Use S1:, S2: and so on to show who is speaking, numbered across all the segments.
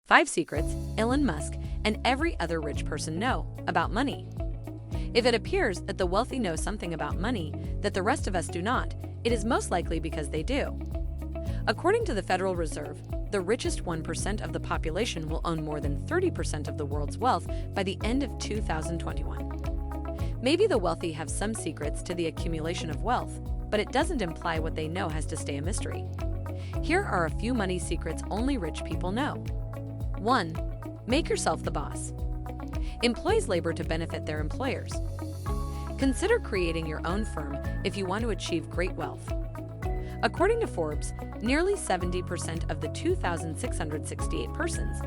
S1: 5 secrets Elon Musk and every other rich person know about money. If it appears that the wealthy know something about money that the rest of us do not, it is most likely because they do. According to the Federal Reserve, the richest 1% of the population will own more than 30% of the world's wealth by the end of 2021. Maybe the wealthy have some secrets to the accumulation of wealth, but it doesn't imply what they know has to stay a mystery. Here are a few money secrets only rich people know. 1. Make yourself the boss. Employees labor to benefit their employers. Consider creating your own firm if you want to achieve great wealth. According to Forbes, nearly 70% of the 2,668 persons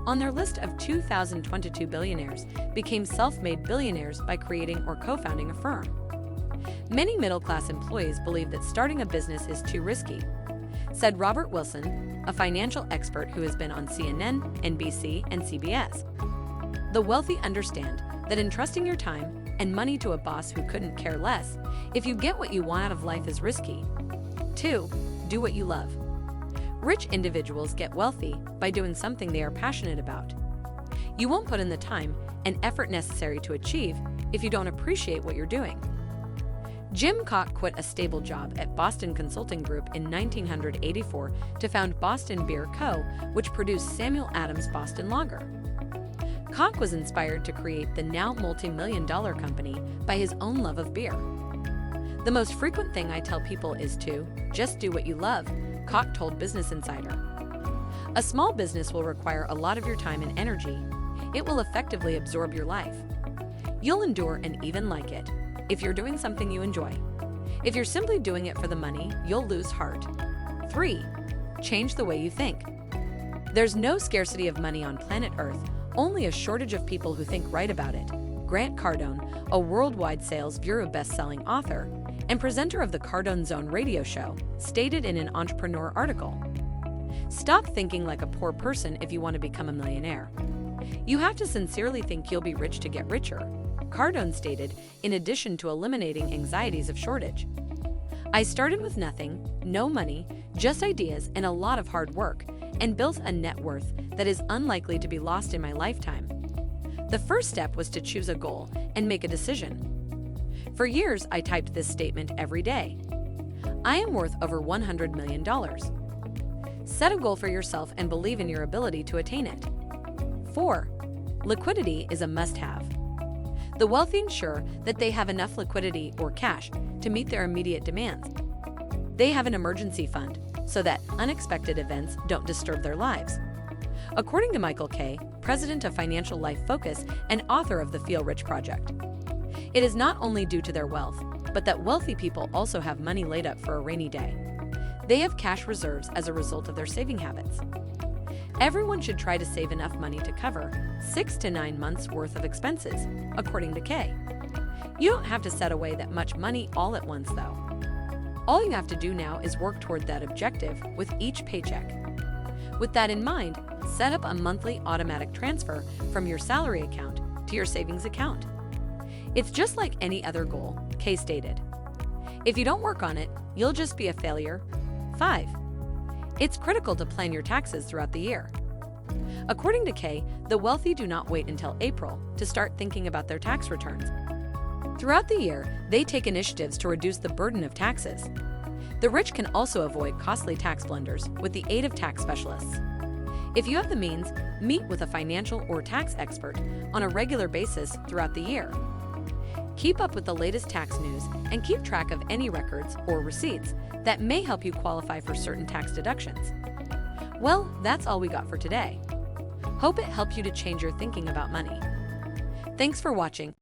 S1: on their list of 2022 billionaires became self-made billionaires by creating or co-founding a firm. Many middle-class employees believe that starting a business is too risky, said Robert Wilson, a financial expert who has been on CNN, NBC, and CBS. The wealthy understand that entrusting your time and money to a boss who couldn't care less if you get what you want out of life is risky. 2. Do what you love. Rich individuals get wealthy by doing something they are passionate about. You won't put in the time and effort necessary to achieve if you don't appreciate what you're doing. Jim Koch quit a stable job at Boston Consulting Group in 1984 to found Boston Beer Co., which produced Samuel Adams Boston Lager. Koch was inspired to create the now multi-million-dollar company by his own love of beer. The most frequent thing I tell people is to just do what you love, Koch told Business Insider. A small business will require a lot of your time and energy. It will effectively absorb your life. You'll endure and even like it if you're doing something you enjoy. If you're simply doing it for the money, you'll lose heart. 3. Change the way you think. There's no scarcity of money on planet Earth, only a shortage of people who think right about it. Grant Cardone, a worldwide Sales Bureau best-selling author and presenter of the Cardone Zone radio show, stated in an Entrepreneur article. Stop thinking like a poor person if you want to become a millionaire. You have to sincerely think you'll be rich to get richer, Cardone stated, in addition to eliminating anxieties of shortage. I started with nothing, no money, just ideas and a lot of hard work, and built a net worth that is unlikely to be lost in my lifetime. The first step was to choose a goal and make a decision. For years, I typed this statement every day. I am worth over $100 million. Set a goal for yourself and believe in your ability to attain it. 4. Liquidity is a must-have. The wealthy ensure that they have enough liquidity or cash to meet their immediate demands. They have an emergency fund so that unexpected events don't disturb their lives. According to Michael Kay, president of Financial Life Focus and author of the Feel Rich Project, it is not only due to their wealth, but that wealthy people also have money laid up for a rainy day. They have cash reserves as a result of their saving habits. Everyone should try to save enough money to cover 6 to 9 months' worth of expenses, according to Kay. You don't have to set away that much money all at once, though. All you have to do now is work toward that objective with each paycheck. With that in mind, set up a monthly automatic transfer from your salary account to your savings account. It's just like any other goal, Kay stated. If you don't work on it, you'll just be a failure. 5. It's critical to plan your taxes throughout the year. According to Kay, the wealthy do not wait until April to start thinking about their tax returns. Throughout the year, they take initiatives to reduce the burden of taxes. The rich can also avoid costly tax blunders with the aid of tax specialists. If you have the means, meet with a financial or tax expert on a regular basis throughout the year. Keep up with the latest tax news and keep track of any records or receipts that may help you qualify for certain tax deductions. Well, that's all we got for today. Hope it helped you to change your thinking about money. Thanks for watching.